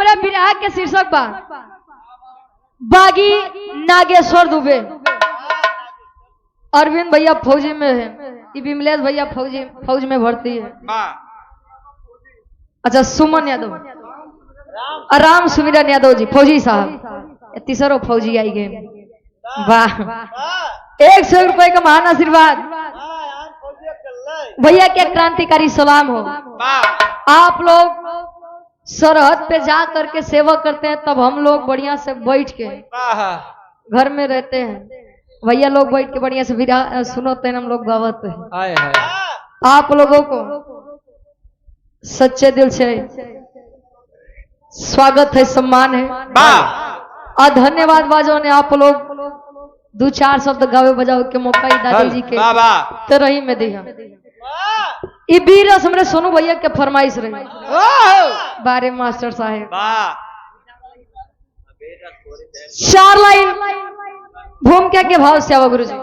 हमारा विराह के शीर्षक बा बागी नागेश्वर दुबे। अरविंद भैया फौजी में है, विमलेश भैया फौज में भर्ती है। अच्छा सुमन यादव, राम सुमिरन यादव जी फौजी साहब, तीसरो फौजी आई गए। वाह 100 रुपए का महान आशीर्वाद भैया के क्रांतिकारी सलाम हो। आप लोग सरहद पे जा करके सेवा करते हैं, तब हम लोग बढ़िया से बैठ के घर में रहते हैं। भैया लोग बैठ के बढ़िया से सुनते हैं, हम लोग गावते हैं। आप लोगों को सच्चे दिल से स्वागत है, सम्मान है और धन्यवाद बाजो ने आप लोग 2-4 शब्द गावे बजाओ के मौका ही दादी जी के तो रही में दिया। ये भी रस हमरे सोनू भैया के फरमाइश रही बारे मास्टर साहेब। 4 लाइन भूमिका के भाव से आवा गुरु जी।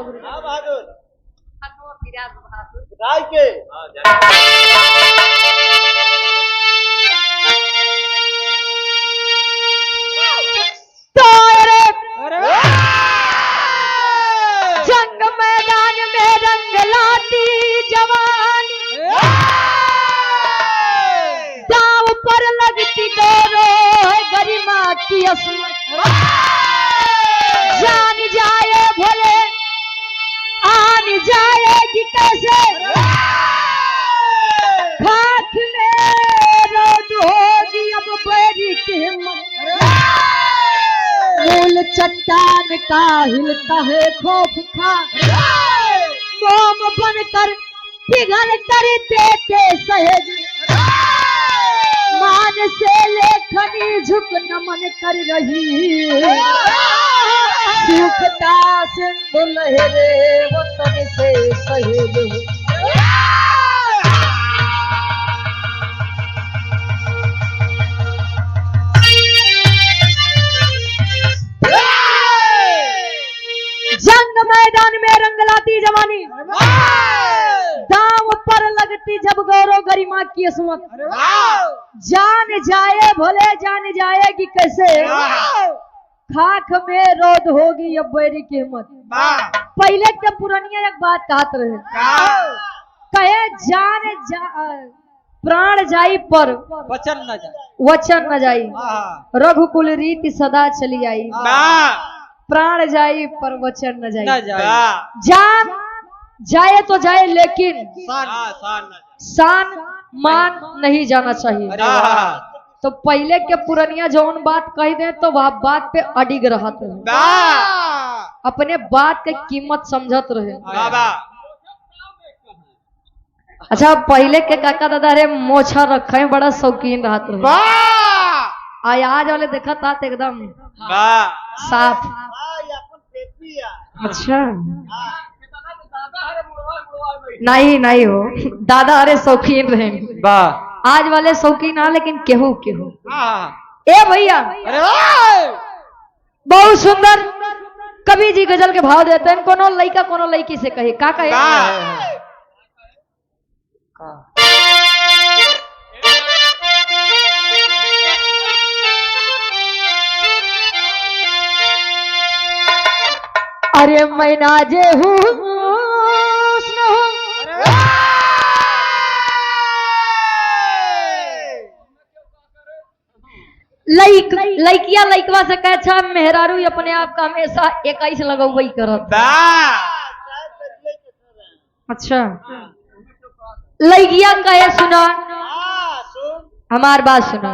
जंग मैदान में रंग लाती जवानी, दांव पर लगती गौरव गरिमा की असमत। जान जाए भले आन जाएगी कैसे, खाक में रोड होगी अब बैरी की हिम्मत। मूल चट्टान का हिलता है खौफ खा, मोम बनकर पिघल कर देते सहज। मान से लेखनी झुक नमन कर रही, सुखता सिंधु लहरे वतन से सहेज। जंग मैदान में रंग लाती जवानी, दांव पर लगती जब गौरव गरिमा की असमत। जान जाए भले जान जाएगी कैसे, खाक में रोद होगी अब बैरी की हिम्मत। पहले के पुरानिया एक बात कहत रहे, कहे प्राण जाई पर वचन न जाई, रघुकुल रीति सदा चली आई। प्राण जाई पर वचन न जाई। जान जाए तो जाए लेकिन शान मान नहीं जाना चाहिए। तो पहले के पुरनिया जौन बात कह दे तो वह बात पे अडिग रहत रहे, अपने बात के कीमत समझत रहे। अच्छा पहले के काका दादा रे मोछा रखे बड़ा शौकीन रहत रहे, आज वाले देखा था एकदम साफ। अच्छा नहीं हो, दादा अरे शौकीन रहे, आज वाले शौकीन आ लेकिन केहू ए भैया बहुत सुंदर कवि जी गजल के भाव देते हैं। कोनो लड़का कोनो लड़की से कहे का कहे, अरे मैं नाजे हूँ लइकिया लइकवा से कहे अच्छा मेहरारू अपने आप का हमेशा 21 लगवई करत। अच्छा लइकिया कहे सुना हमार बात सुना,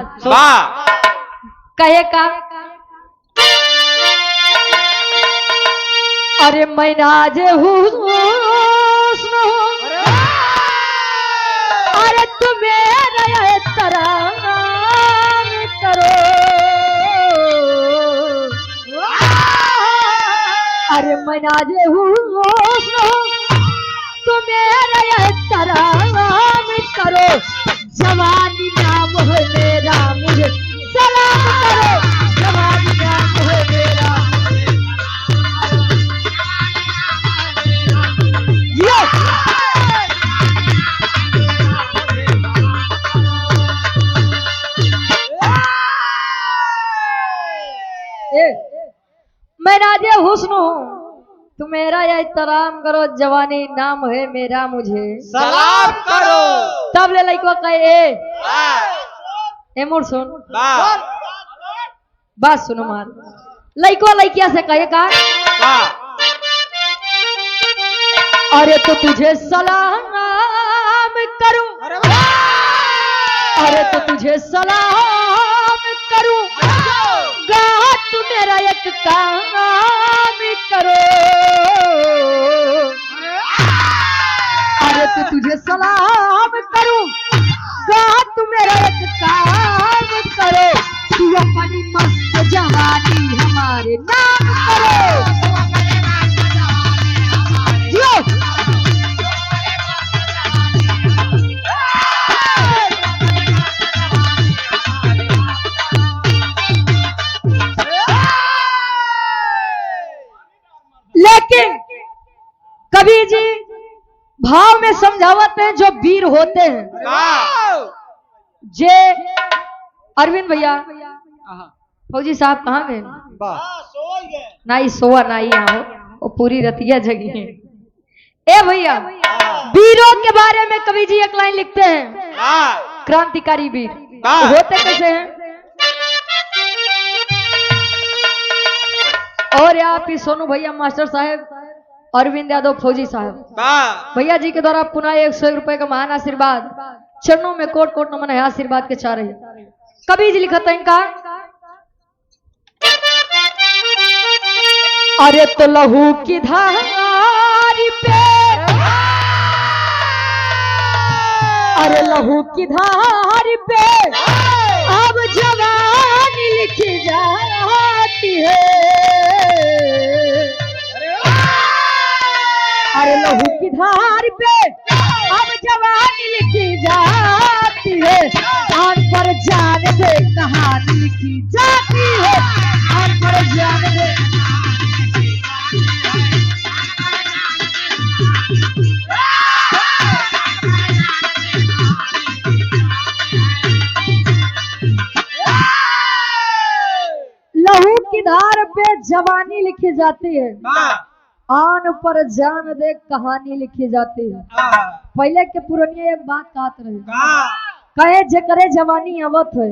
कहे का अरे मैं नाज हूँ अरे तुम्हें तरह करो, अरे मैं नाज हूँ तुम्हें तरह करो। जवानी नाम है मेरा मुझे सलाम करो, जवानी नाम है मेरा। मैं नाज़े हुस्न हूँ, तुम मेरा एहतराम करो, जवानी नाम है मेरा, मुझे सलाम करो। तब ले लइको कहे ए मोर सुन बात सुनो मार। लइको लइकिया से कहे का अरे तो तुझे सलाम करूं, अरे तो तुझे सलाम करूं, गा तू मेरा एक काम करो। अरे तो तुझे सलाम करूं, गा तू मेरा एक काम करो। तू अपनी मस्त जवानी हमारे नाम करो। लेकिन कबीर जी भाव में समझावत हैं जो वीर होते हैं। जे अरविंद भैया फौजी साहब कहाँ गए? नाई सोआ नाई आओ, वो पूरी रतिया जगी है। ए भैया वीरों के बारे में कवि जी एक लाइन लिखते हैं, क्रांतिकारी वीर होते कैसे हैं। और यहाँ पे सोनू भैया मास्टर साहब, अरविंद यादव फौजी साहब भैया जी के द्वारा पुनः 100 रुपए का महान आशीर्वाद, चरणों में कोट कोट नमन है आशीर्वाद के चाह रहे। कभी जी लिखा था इनका अरे तो लहू की धारी पे, अरे लहू की धारी पे अब जवानी लिखी जाती है। अरे लहू की धार पे अब जवानी लिखी जाती है। आन पर जान दे कहानी लिखी जाती है। आन पर जान दे लहू की धार पे जवानी लिखी जाती है। आन पर जान दे कहानी लिखी जाती है। पहले के पुरानी एक बात कहत रहे, कहे जे करे जवानी अवत है।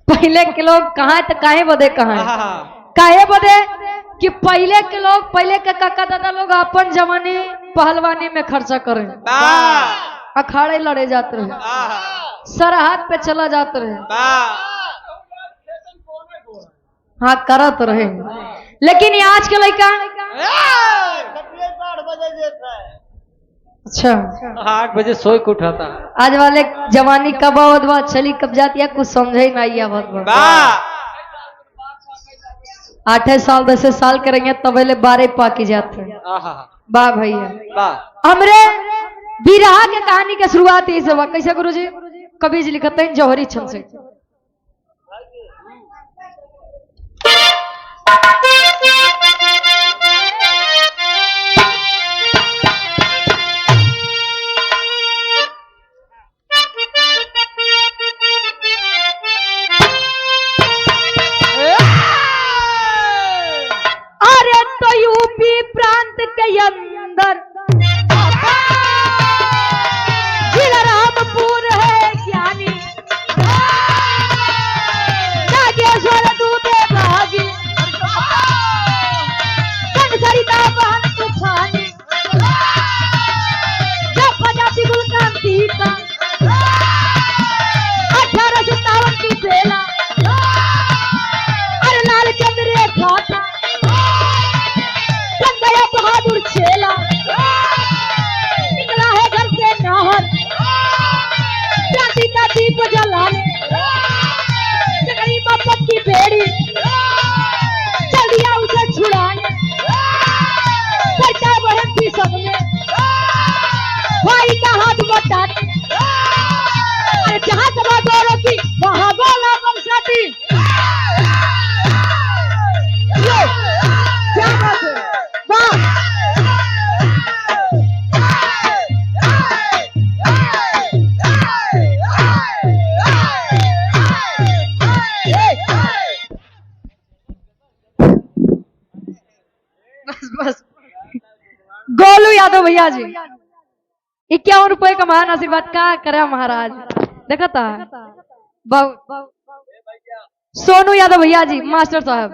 पहले के लोग कहाँ तो काहे बदे काहे बदे कि पहले के लोग, पहले के काका दादा लोग अपन जवानी पहलवानी में खर्चा करें, अखाड़े लड़े जाते रहे, सरहद पे चला जाते रहे, हाँ करत रहे। लेकिन ये आज के लड़का अच्छा 8 बजे सोई को उठाता। आज वाले जवानी कब आवत बा, चली कब जाती है, कुछ समझे ही नहीं आवत बा। 8 साल 10 साल करेंगे तबेले 12 पाकी जाते हैं। वाह भैया हमरे बिरहा के कहानी के शुरुआत यही से हुआ। कैसे गुरुजी? कबीर जी लिखते हैं जौहरी छंद से। अरे तो यूपी प्रांत के अंदर जिला रामपुर है ज्ञानी, यादव भैया जी 51 रुपए का महान आशीर्वाद का करे महाराज देखा था सोनू यादव भैया जी मास्टर साहब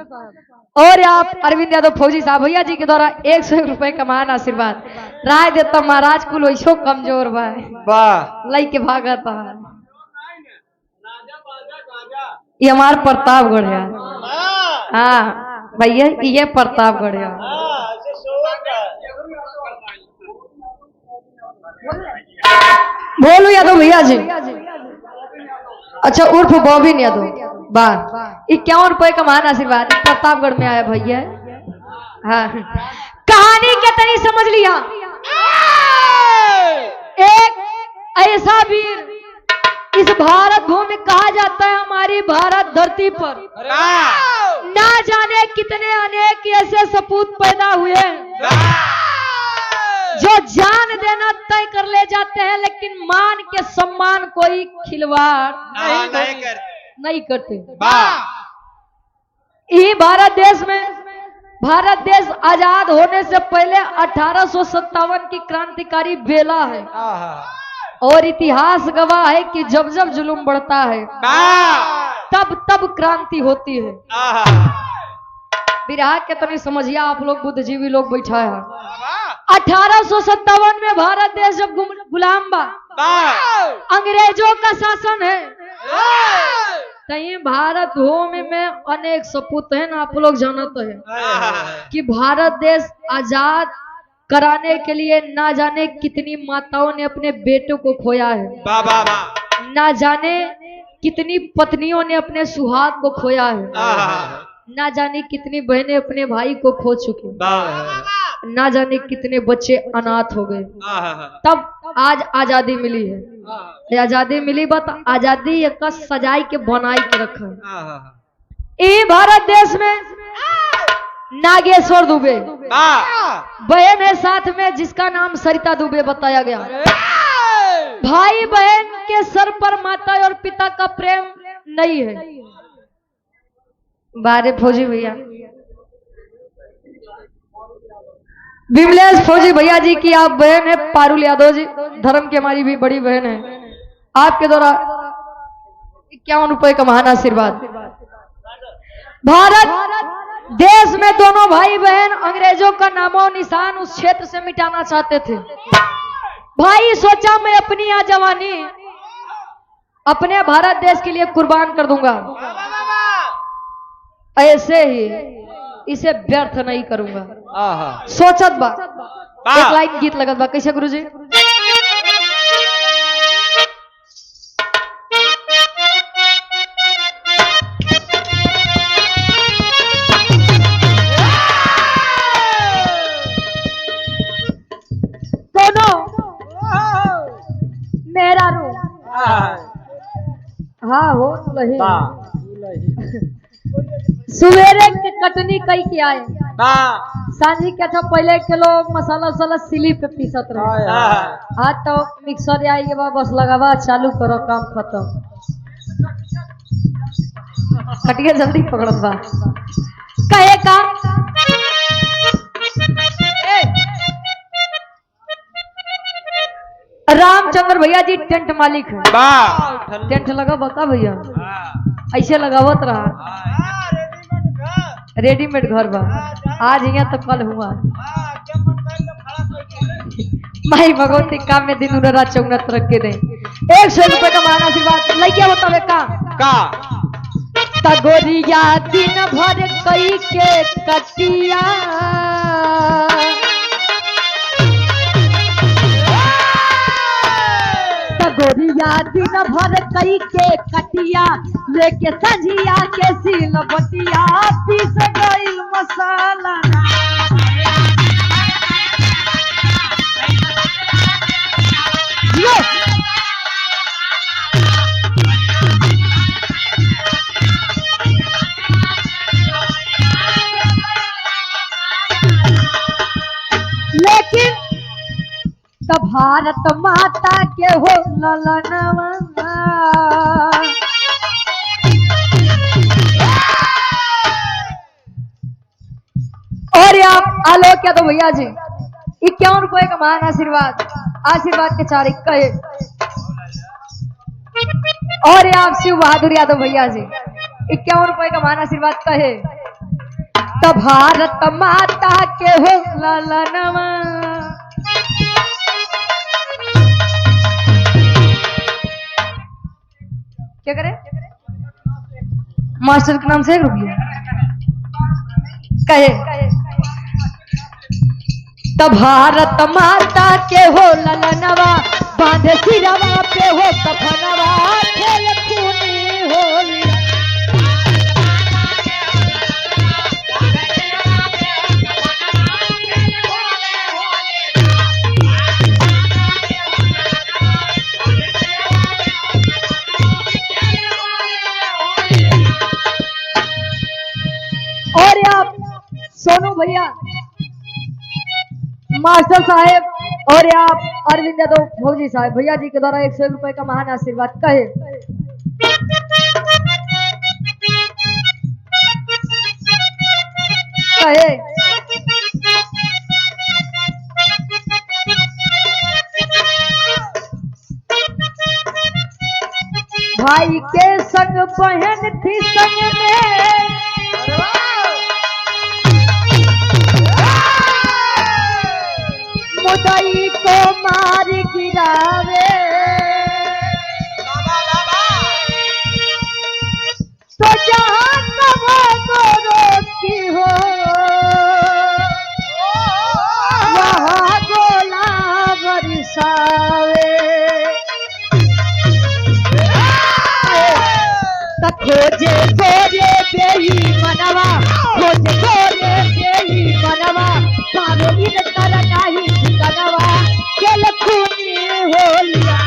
और आप अरविंद यादव फौजी साहब भैया जी के द्वारा 101 रुपए का महान आशीर्वाद राय देता महाराज कुल वैसो कमजोर बा लई के भागता है ये हमार प्रतापगढ़ है हाँ भैया ये प्रतापगढ़ है भोलू यादव भैया जी अच्छा उर्फ बॉबिन यादव बार 51 रुपए का महान आशीर्वाद प्रतापगढ़ में आया भैया हाँ कहानी क्या तनी समझ लिया एक ऐसा वीर इस भारत भूमि में कहा जाता है हमारी भारत धरती पर ना जाने कितने अनेक ऐसे सपूत पैदा हुए जो जान देना तय कर ले जाते हैं लेकिन मान के सम्मान कोई खिलवाड़ नहीं करते ये भारत देश आजाद होने से पहले 1857 की क्रांतिकारी बेला है और इतिहास गवाह है कि जब जब जुल्म बढ़ता है तब तब क्रांति होती है बिरहा के तनी समझिया आप लोग बुद्धिजीवी लोग बैठा है 1857 में भारत देश जब गुलाम बा अंग्रेजों का शासन है भारत भूमि में अनेक सपूत है ना आप लोग जानते हैं कि भारत देश आजाद कराने के लिए ना जाने कितनी माताओं ने अपने बेटों को खोया है ना जाने कितनी पत्नियों ने अपने सुहाग को खोया है ना जाने कितनी बहनें अपने भाई को खो चुकी ना जाने कितने बच्चे अनाथ हो गए तब आज आजादी मिली है आजादी मिली बात आजादी एक सजाई के बनाई के रखा है ये भारत देश में नागेश्वर दुबे बहन है साथ में जिसका नाम सरिता दुबे बताया गया भाई बहन के सर पर माता और पिता का प्रेम नहीं है बारे फौजी भैया विमलेश फौजी भैया जी की आप बहन है पारुल यादव जी धर्म की हमारी भी बड़ी बहन है आपके द्वारा 51 रुपए का महान आशीर्वाद भारत देश में दोनों भाई बहन अंग्रेजों का नामो निशान उस क्षेत्र से मिटाना चाहते थे भाई सोचा मैं अपनी आ जवानी अपने भारत देश के लिए कुर्बान कर दूंगा ऐसे ही इसे व्यर्थ नहीं करूंगा सोचत बा एक लाइन गीत लगत बा कैसे गुरुजी मेरा रू हाँ हो लही सवेरे के कटनी कई के आए सांझी के था पहले के लोग मसाला वसाला सिली पे पीसत रहे आज तो मिक्सर आई के बस लगावा चालू करो काम खत्म कटिया जल्दी पकड़त बा कहे का रामचंद्र भैया जी टेंट मालिक है टेंट लगा बता भैया ऐसे लगावत रहा रेडीमेड घर बा आज यहाँ तो कल हुआ माई भगवती काम में दिन रात चौगना रख के दे 100 रुपए का महान आशीर्वाद लैया बतावे का तगोरिया दिन भर कई के कटिया गोरिया दिन भर कई के कटिया लेके सजिया के सील बटिया पीस गईल मसाला लेकिन तो भारत माता के हो ललनवा और आप आलोक यादव भैया जी ₹51 का महान आशीर्वाद, आशीर्वाद के 4 कहे। और ये आप शिव बहादुर यादव भैया जी ₹51 का महान आशीर्वाद कहे। तब भारत माता के हो ललनवा, क्या करे मास्टर के नाम से ₹1 कहे। तब भारत माता के हो ललनवा, बांधे सिरवा पे हो कफनवा, खेल खूनी होली। और आप सोनू भैया, मास्टर साहेब और आप अरविंद यादव फौजी साहब भैया जी के द्वारा ₹100 का महान आशीर्वाद कहे। भाई के संग बहन थी संग में, मुदई को मार गिरावे, तो जहां गोरो की हो वहां गोला बरसावे। खोजे गोरे बेही मनवा, खोजे गोरे बेही मनवा, पावे इन करनाही ठिकनवा, खेल खूनी होलिया।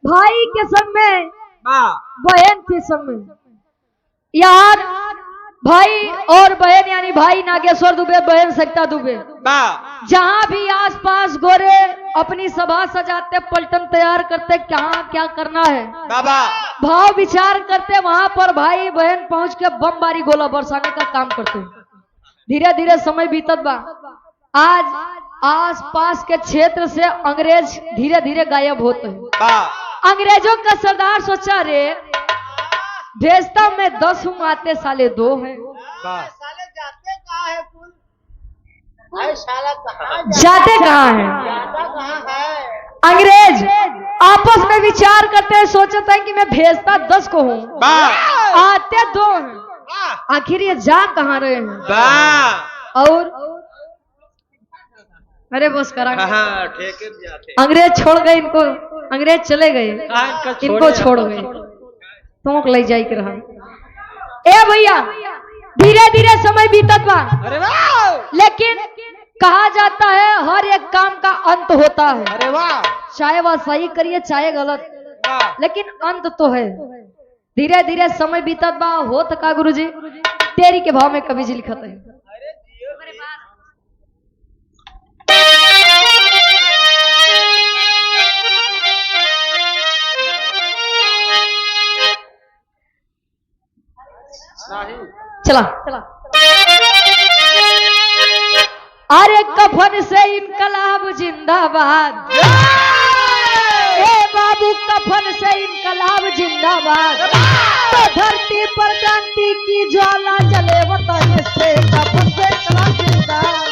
भाई के संग में बहन के संग में, यार भाई और बहन यानी भाई नागेश्वर दुबे, बहन सरिता दुबे, जहां भी आसपास गोरे अपनी सभा सजाते, पलटन तैयार करते, कहाँ क्या करना है भाव विचार करते, वहां पर भाई बहन पहुंच के बमबारी गोला बरसाने का काम करते। धीरे धीरे समय बीतत बा, आज आसपास के क्षेत्र से अंग्रेज धीरे धीरे गायब होते हैं। अंग्रेजों का सरदार सोचा, रे भेजता मैं 10 हूँ, आते साले 2 हैं। साले जाते कहाँ है कुल? साला जाते कहाँ हैं? जाता कहाँ है? अंग्रेज आपस में विचार करते हैं, सोचते हैं कि मैं भेजता 10 को हूँ, आते 2 हैं, आखिर ये जा कहाँ रहे हैं? और अरे बस करा, अंग्रेज छोड़ गए इनको, अंग्रेज चले गए, इनको छोड़ गए, तो ले जाई के रहा। ए भैया धीरे धीरे समय बीतत बा, लेकिन कहा जाता है हर एक काम का अंत होता है। चाहे वह सही करिए चाहे गलत, लेकिन अंत तो है। धीरे धीरे समय बीतत बा, होत का गुरुजी तेरी के भाव में कवि जी लिखत है। चला अरे कफन से इनकलाब जिंदाबाद, ए बाबू कफन से इनकलाब जिंदाबाद, तो धरती पर क्रांति की ज्वाला जले वतन से, कफन से इनकलाब जिंदाबाद।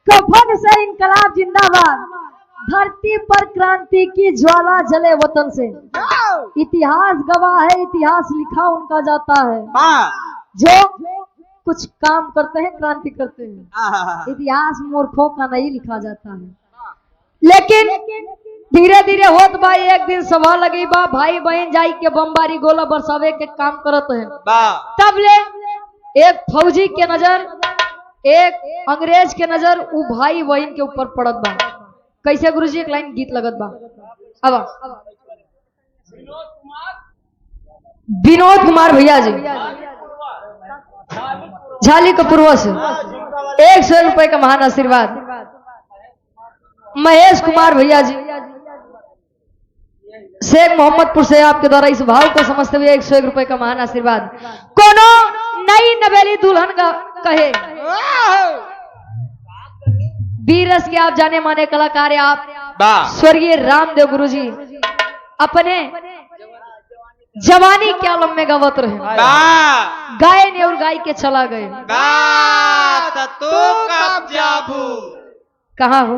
कफन से इनकलाब जिंदाबाद, धरती पर क्रांति की ज्वाला जले वतन से। इतिहास गवाह है, इतिहास लिखा उनका जाता है, जो कुछ काम करते हैं, क्रांति करते हैं। इतिहास मूर्खों का नहीं लिखा जाता है। लेकिन धीरे धीरे होत भाई, एक दिन सभा लगी बा, भाई बहन जाई के बमबारी गोला बरसावे के काम करत है। तब ले एक फौजी के नजर एक अंग्रेज के नजर उ भाई बहन के ऊपर पड़त बा। कैसे गुरुजी? एक लाइन गीत लगत बा। अब विनोद कुमार भैया जी झाली कपूरवा से 100 रुपए का महान आशीर्वाद। महेश कुमार भैया जी शेख मोहम्मदपुर से आपके द्वारा इस भाव को समझते हुए 101 रुपए का महान आशीर्वाद। कोनो नई नवेली दुल्हन का कहे बीरस के आप जाने माने कलाकार है आप स्वर्गीय रामदेव गुरुजी अपने जवानी के आलम में गवत रहे, गाय ने और गाय के चला गए। तो कब जाबू कहाँ हो?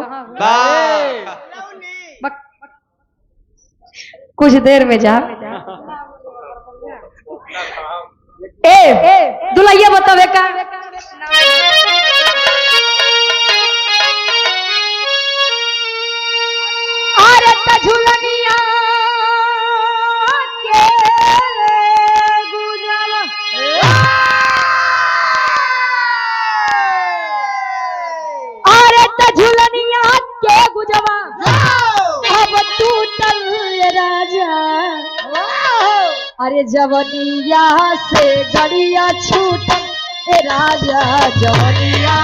कुछ देर में जा। दुल्हैया बतावे का अरे झुलनिया के गुजरा अरे झुलनिया के गुजवा अब टूटल राजा अरे जवनिया से गड़िया छूटल राजा जवनिया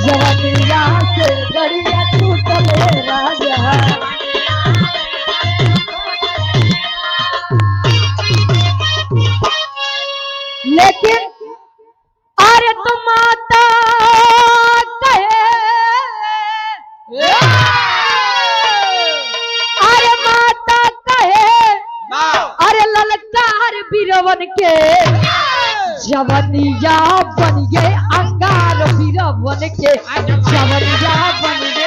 जवनिया से गड़िया छूटल राजा। लेकिन अरे तुम माता कहे अरे माता कहे अरे ललकार बीरवन के जवनिया बन गए अंगार बीरवन के जवनिया बन गए।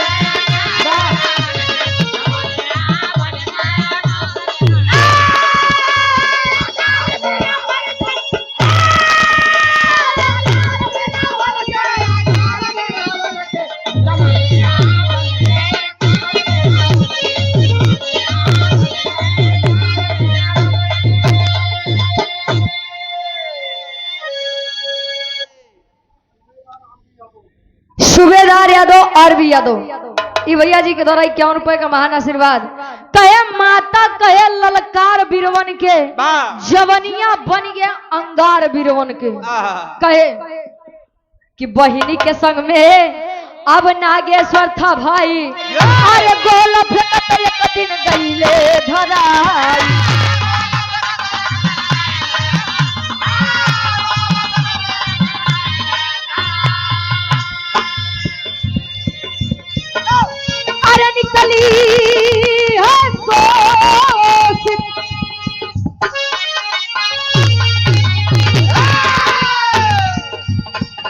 सूबेदार यादव और भी यादव ई भैया जी के द्वारा 51 रुपए का महान आशीर्वाद। कहे माता कहे ललकार बीरवन के जवनिया बन गया अंगार बीरवन के। कहे कि बहिनी के संग में अब नागेश्वर था भाई अरे गोल फेंकत एक दिन गईले धराई। अरे निकली है कोशिश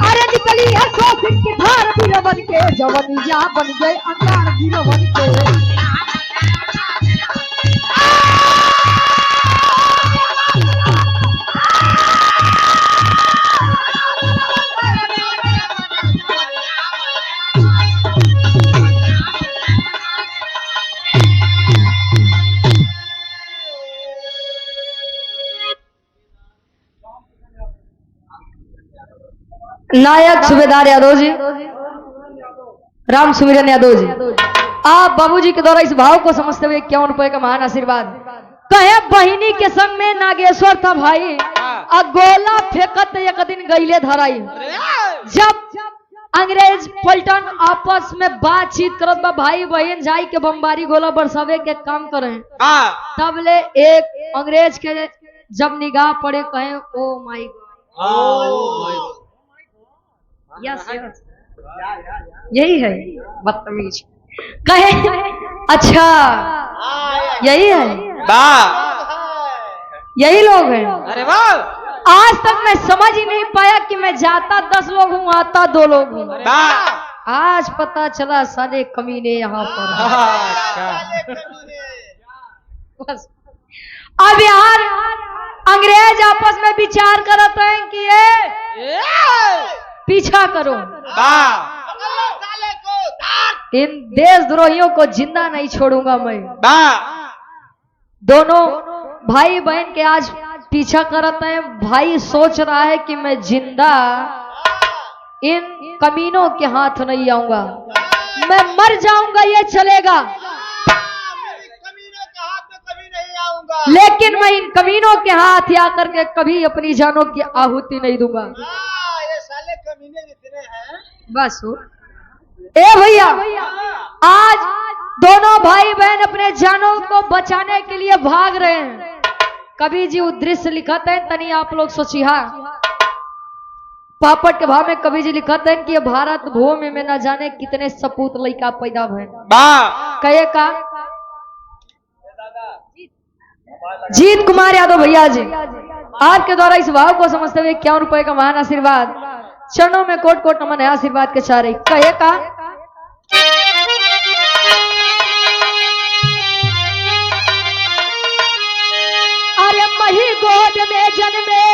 अरे निकली है कोशिश की धार बीरवन के जवनिया बन गए अंगार बीरवन के। नायक सूबेदार यादव जी राम सुमिरन यादव जी आप बाबूजी के द्वारा इस भाव को समझते हुए 51 रुपए का महान आशीर्वाद। कहे बहिनी के संग में नागेश्वर था भाई गोला फेंकत एक दिन गईले धराई। जब अंग्रेज पलटन आपस में बातचीत करत बा भाई बहन जाई के बमबारी गोला बरसावे के काम करे तब ले एक अंग्रेज के जब निगाह पड़े कहे ओ माई गॉड। यस यस यही है बदतमीज। कहे अच्छा यही है यही लोग हैं। अरे वाह आज तक मैं समझ ही नहीं पाया कि मैं जाता 10 लोग हूँ आता 2 लोग हूँ। आज पता चला सारे कमीने यहाँ पर। बस अब यार अंग्रेज आपस में विचार करते हैं कि पीछा करो, वाह पकड़ लो साले को, धार। इन देशद्रोहियों को जिंदा नहीं छोड़ूंगा मैं। वाह दोनों भाई बहन के आज पीछा करते हैं। भाई सोच रहा है कि मैं जिंदा इन कमीनों के हाथ नहीं आऊंगा, मैं मर जाऊंगा ये चलेगा, मेरी कमीनों के हाथ में कभी नहीं आऊंगा। लेकिन मैं इन कमीनों के हाथ आकर के कभी अपनी जानों की आहुति नहीं दूंगा। ये साले कमीने जितने हैं। बस हो। ए भैया, आज दोनों भाई बहन अपने जानों को बचाने के लिए भाग रहे हैं। कभी जी उदृश्य लिखत है, तनी आप लोग सोचिहा। पापड़ के भाव में कभी जी लिखत है कि ये भारत भूमि में न जाने कितने सपूत लड़का पैदा भय। वाह कहे का जीत कुमार यादव भैया जी, आपके द्वारा इस भाव को समझते हुए 51 रुपए का महान आशीर्वाद, चरणों में कोट कोट नमन है, आशीर्वाद के चारे। कहे का अरे मही गोद में जन्मे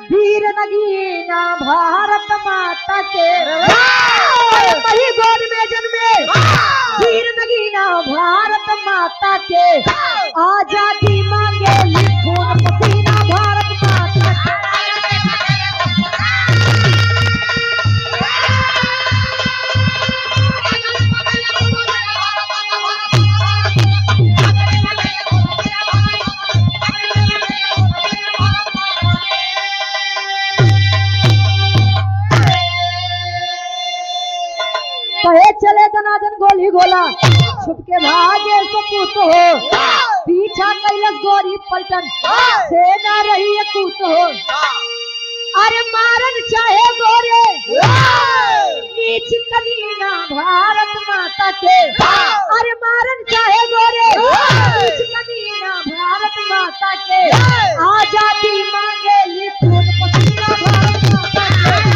वीर नगीना भारत माता के, अरे मही गोद में जन्मे वीर नगीना भारत माता के, आजादी मांगे खून पसीना भारत माता के। कहे चले दनादन गोली गोला, छुप के भागे सपूत हो, पीछा कैलस गोरी पलटन, सेना रही कूत हो। अरे मारन चाहे गोरे नीच कमीना भारत माता के, अरे मारन चाहे गोरे नीच कमीना भारत माता के, आजादी मांगे लिखून पसीना भारत माता के।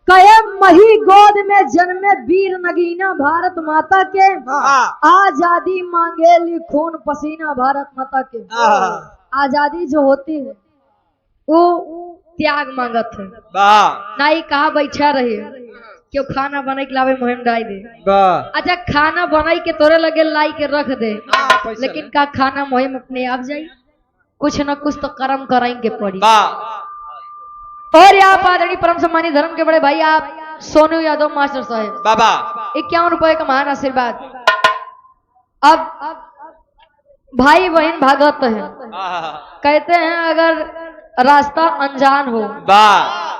कहे मही गोद में जन्मे वीर नगीना भारत माता के, आजादी मांगे खून पसीना भारत माता के। आजादी जो होती है वो त्याग मांगत है, वाह ना ही कहा बैठा रही है क्यों खाना बनाई के लावे मुहिम डाई दे। वाह अच्छा खाना बनाई के तोरे लगे लाई के रख दे, पैसा लेकिन का खाना मुहिम अपने आप जाई, कुछ न कुछ तो कर्म कराएंगे पड़ी। वाह और आप आदरणीय परम सम्मानित धर्म के बड़े भाई आप सोनू यादव मास्टर साहब, बाबा 51 रुपए का महान आशीर्वाद। अब भाई बहन भागत है, कहते हैं अगर रास्ता अनजान हो, वाह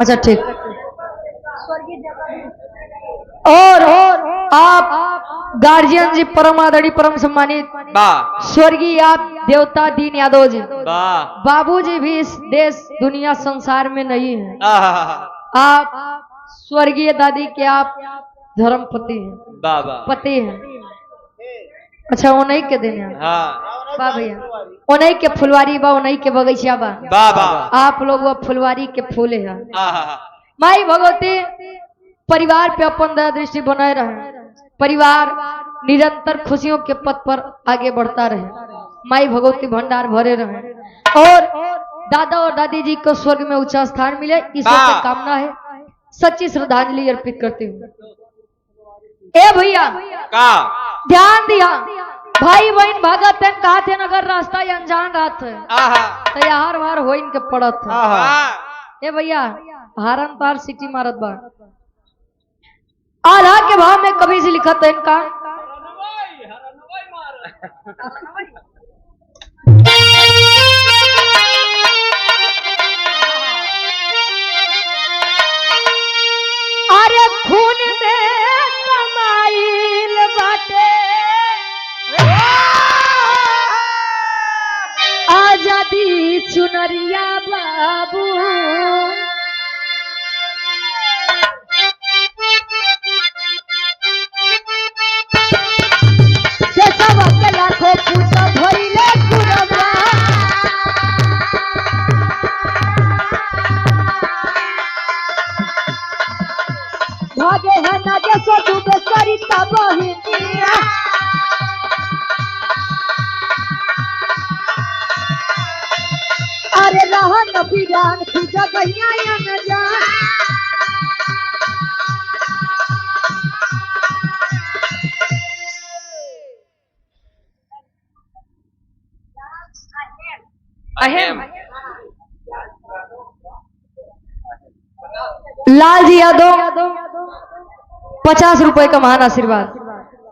अच्छा ठीक, और आप गार्जियन जी परम आदरणीय परम सम्मानित वाह स्वर्गीय आप देवता दीन यादव जी, वाह बाबूजी भी इस देश दुनिया संसार में नहीं है। आहा, आप स्वर्गीय दादी के आप धर्म पति हैं, वाह वाह पति हैं। अच्छा उन्हीं के दिन है, हाँ वाह भैया, उन्हीं के फुलवारी बा, उन्हीं के बगीचा बा, वाह वाह आप लोग वो फुलवारी के फूले हैं। आहा, माई भगवती परिवार पे अपन दया दृष्टि बनाए रहे, परिवार निरंतर खुशियों के पथ पर आगे बढ़ता रहे, माई भगवती भंडार भरे रहे और दादा और दादी जी को स्वर्ग में ऊंचा स्थान मिले, ईश्वर से कामना है। सच्ची श्रद्धांजलि अर्पित करती हूँ। ए भैया का ध्यान दिया, भाई बहन भागत है, कहते हैं अगर रास्ता ये अनजान रात है आहा, तो यार वार हो इनके पड़त है। आहा, ए भैया हारन तार सिटी मारत बा, आधा के भाव में कभी से लिखत है इनका। अरे खून में समाइल बाटे आजादी चुनरिया बाबू, अरे रहा न बिरान तू जगहिया या न जान अहम लाल जी यादव 50 रुपए का महान आशीर्वाद।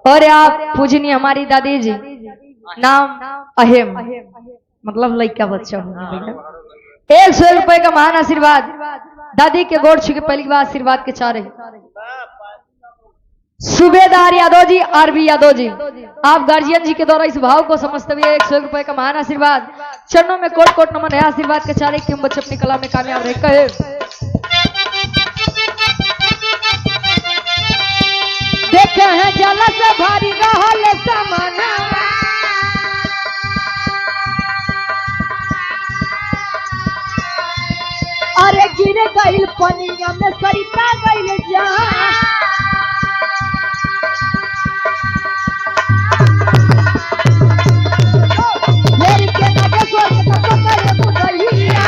और आप पूजनीय हमारी दादी जी नाम अहम मतलब लड़का बच्चा होगा 100 रुपए का महान आशीर्वाद। दादी के गोड़ छू के पहली बार आशीर्वाद के चारे सूबेदार यादव जी आरबी यादव जी आप गार्जियन जी के द्वारा इस भाव को समझते हुए 100 रुपए का महान आशीर्वाद चरणों में कोट कोट नमन है। आशीर्वाद के चारे कि हम बच्चे अपनी कला में कामयाब रहे कहे देखे हैं जल से भारी रहल समाना अरे गिर गइल पनिया में सरिता गइल जा मेरी के नगे सोच के पकड़ बुझिया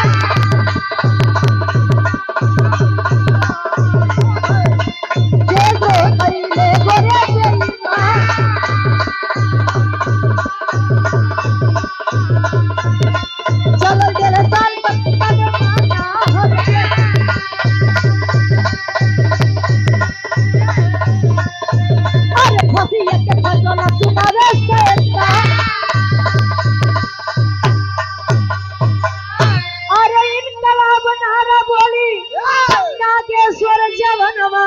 देखो कइले गोरे बेईमा चलो तेरे साल पत्ती का जमाना अरे फसिया के फसला सुनावे सेता अरे इनकलाब नारा बोली नागेश्वर जवनवा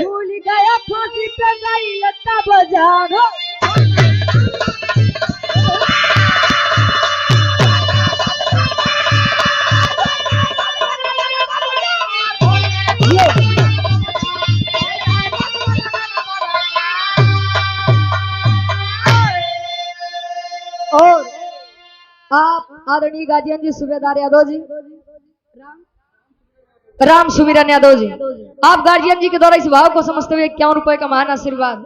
भूल गया फांसी पे गई लता बजान और आप आदरणीय गार्जियन जी सूबेदार यादव जी राम सुमिरन यादव जी आप गार्जियन जी के द्वारा इस भाव को समझते हुए 51 रुपए का महान आशीर्वाद।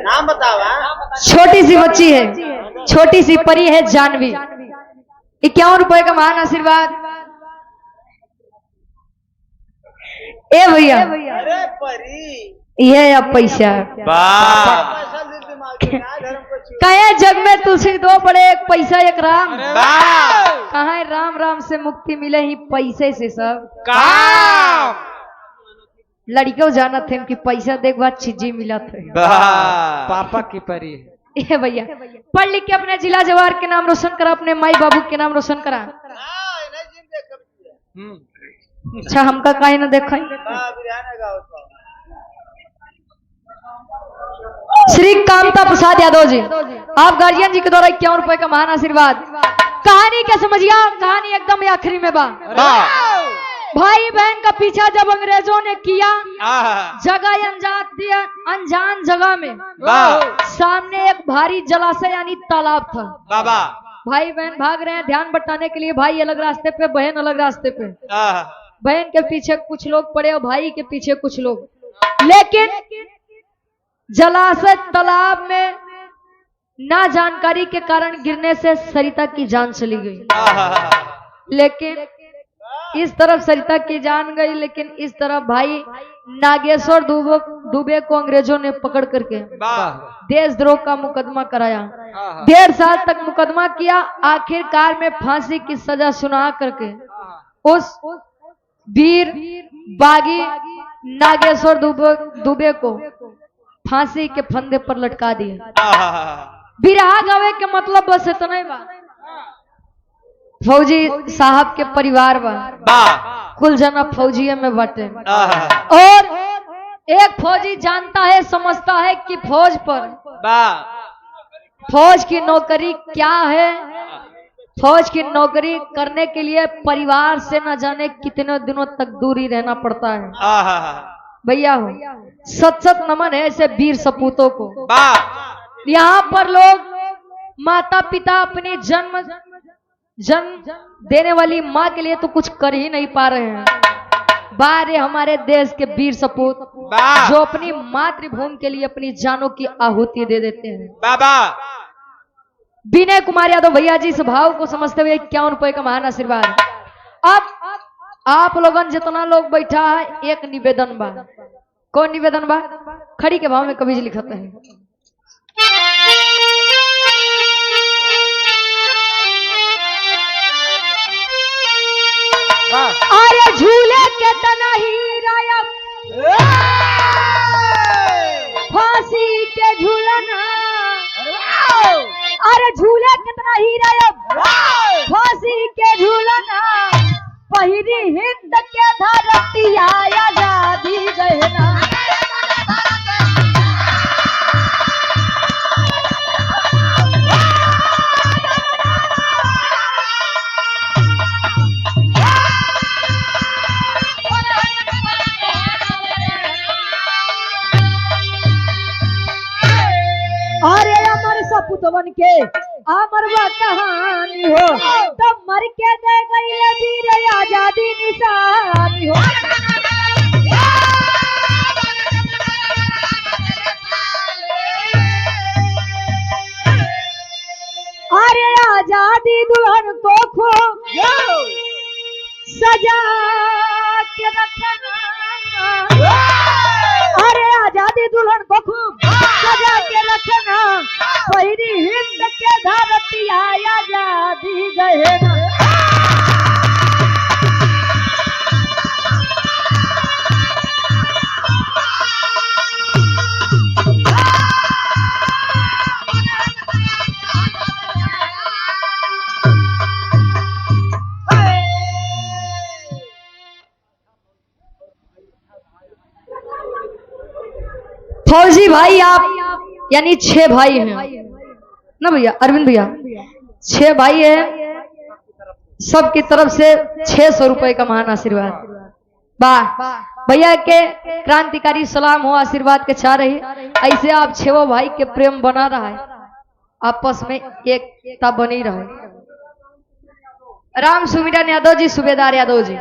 नाम बतावा छोटी सी बच्ची है छोटी सी परी है जानवी 51 रुपए का महान आशीर्वाद। ए भैया अरे परी ये अब पैसा वाह पैसा दे दिमाग में ना धर्म को छू कहे जग में तुलसी दो बड़े एक पैसा एक राम वाह कहा है राम राम से मुक्ति मिले ही पैसे से सब काम लड़कियों जाना थे कि पैसा देख बाद चीजी मिला थे पापा की परी ये भैया पढ़ लिख के अपने जिला जवार के नाम रोशन करा अपने माई बाबू के नाम रोशन करा। हां नहीं जिन देख कब अच्छा हमका काहे न देखा हां बिरयानी गाओ तो श्री कामता प्रसाद यादव जी आप गार्जियन जी के द्वारा 51 रुपए का महान आशीर्वाद। कहानी क्या समझिया कहानी एकदम आखिरी में बा भाई बहन का पीछा जब अंग्रेजों ने किया जगह अनजान जगह में सामने एक भारी जलाशय यानी तालाब था बाबा भाई बहन भाग रहे हैं ध्यान बटाने के लिए भाई अलग रास्ते पे बहन अलग रास्ते पे बहन के पीछे कुछ लोग पड़े और भाई के पीछे कुछ लोग लेकिन जलाशय तालाब में ना जानकारी के कारण गिरने से सरिता की जान चली गई। लेकिन इस तरफ सरिता की जान गई लेकिन इस तरफ भाई नागेश्वर दुबे को अंग्रेजों ने पकड़ करके देशद्रोह का मुकदमा कराया। 1.5 साल तक मुकदमा किया आखिरकार में फांसी की सजा सुना करके उस वीर बागी नागेश्वर दुबे को फांसी के फंदे पर लटका दिए। बिरहा गावे के मतलब बस इतना ही बा फौजी साहब के परिवार बा कुल जना फौजिये में बटे और एक फौजी जानता है समझता है कि फौज पर फौज की नौकरी क्या है। फौज की नौकरी करने के लिए परिवार से न जाने कितने दिनों तक दूरी रहना पड़ता है। भैया हो सत सत नमन है ऐसे वीर सपूतों को। यहाँ पर लोग माता पिता अपनी जन्म देने वाली माँ के लिए तो कुछ कर ही नहीं पा रहे हैं बारे हमारे देश के वीर सपूत वाह। जो अपनी मातृभूमि के लिए अपनी जानों की आहुति दे देते हैं। बाबा विनय कुमार यादव भैया जी इस भाव को समझते हुए 51 रुपए का महान आशीर्वाद। अब आप लोगन जितना लोग बैठा है एक निवेदन बा। कौन निवेदन बा? खड़ी के भाव में कवि जी लिखते हैं। अरे झूले के तना ही राया फांसी के झूलना, अरे झूले के तना ही राया फांसी के झूलना, पहिरी हिंद के धरती आजादी गहना। अरे अमर सपूतवन के अमर व कहानी हो, तब मर के दे गई वीर आजादी निशानी हो। अरे आजादी दुल्हन को खो सजा के रखना, अरे आजादी दुल्हन को खूब सजा के रखना, पहिरी हिंद के धरती आजादी गहना। फौजी भाई आप यानी 6 भाई हैं ना भैया, अरविंद भैया 6 भाई हैं, सबकी तरफ से 600 रुपए का महान आशीर्वाद। वाह भैया के क्रांतिकारी सलाम हो, आशीर्वाद के चाह रही। ऐसे आप 6 भाई के प्रेम बना रहा है, आपस में एकता बनी रहे। राम सुमिरन यादव जी, सूबेदार यादव जी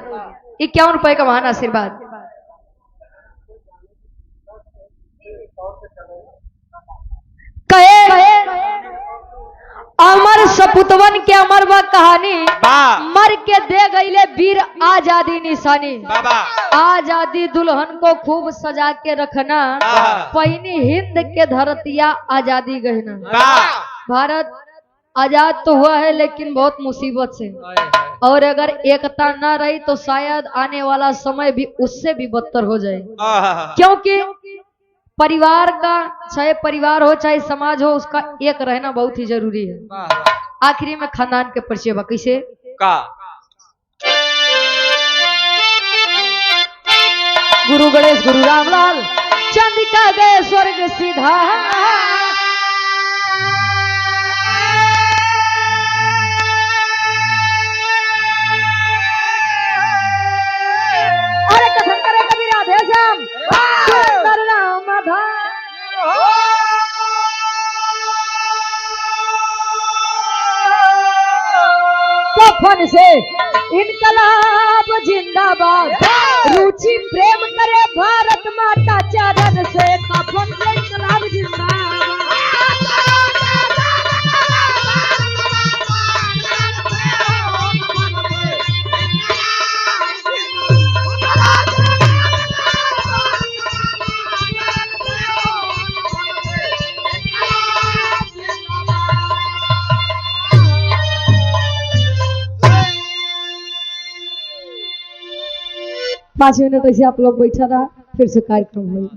51 रुपए का महान आशीर्वाद। अमर सपूतवन के अमर व कहानी, मर के दे गईले वीर आजादी निशानी। आजादी दुल्हन को खूब सजा के रखना, पहिनी हिंद के धरतिया आजादी गहना। भारत आजाद तो हुआ है लेकिन बहुत मुसीबत से, और अगर एकता ना रही तो शायद आने वाला समय भी उससे भी बदतर हो जाए। क्योंकि परिवार का, चाहे परिवार हो चाहे समाज हो, उसका एक रहना बहुत ही जरूरी है। आखिरी में खानदान के परिचय बा कैसे का? गुरु गणेश गुरु रामलाल चंदिका गए स्वर्ग सीधा, अरे कथन करे कभी राधे श्याम सुंदर राम कफन से इनकलाब जिंदाबाद, रुचि प्रेम करे भारत माता चरण से, कफन से इनकलाब जिंदाबाद। पाँच मिनट ऐसे आप लोग बैठा रहा, फिर से कार्यक्रम हो।